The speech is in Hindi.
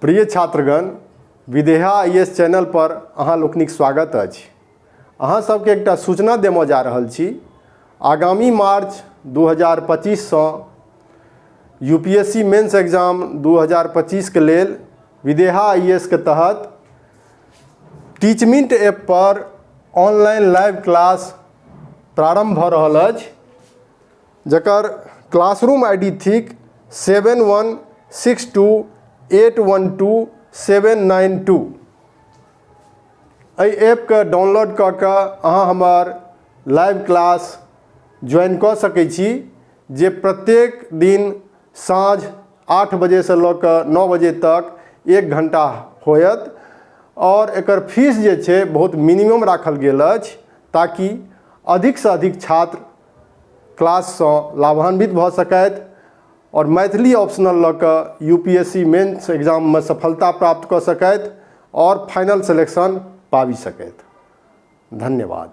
प्रिय छात्रगण, विदेहा IAS चैनल पर अहाँ लोकनिक स्वागत अछि। अहाँ सबके एकटा सूचना देमो जा रहल छी। आगामी मार्च 2025 से UPSC मेंस एग्जाम 2025 के लेल विदेहा IAS के तहत टीचमिंट ऐप पर ऑनलाइन लाइव क्लास प्रारंभ भ रहल अछि, जकर क्लासरूम ID थिक 7162812792। एहि ऐप के डाउनलोड कऽ कऽ अहाँ हमर लाइव क्लास ज्वाइन कऽ सकै छी, जे प्रत्येक दिन साँझ 8 बजे से लऽ कऽ 9 बजे तक 1 घंटा होयत। और एकर फीस जे छै बहुत मिनिमम राखल गेल अछि, ताकि अधिक से अधिक छात्र क्लास से लाभान्वित भऽ सकैत और मैथिली ऑप्शनल लऽ कऽ UPSC मेंस एग्जाम में सफलता प्राप्त कऽ सकैत और फाइनल सिलेक्शन पाबि सकैत। धन्यवाद।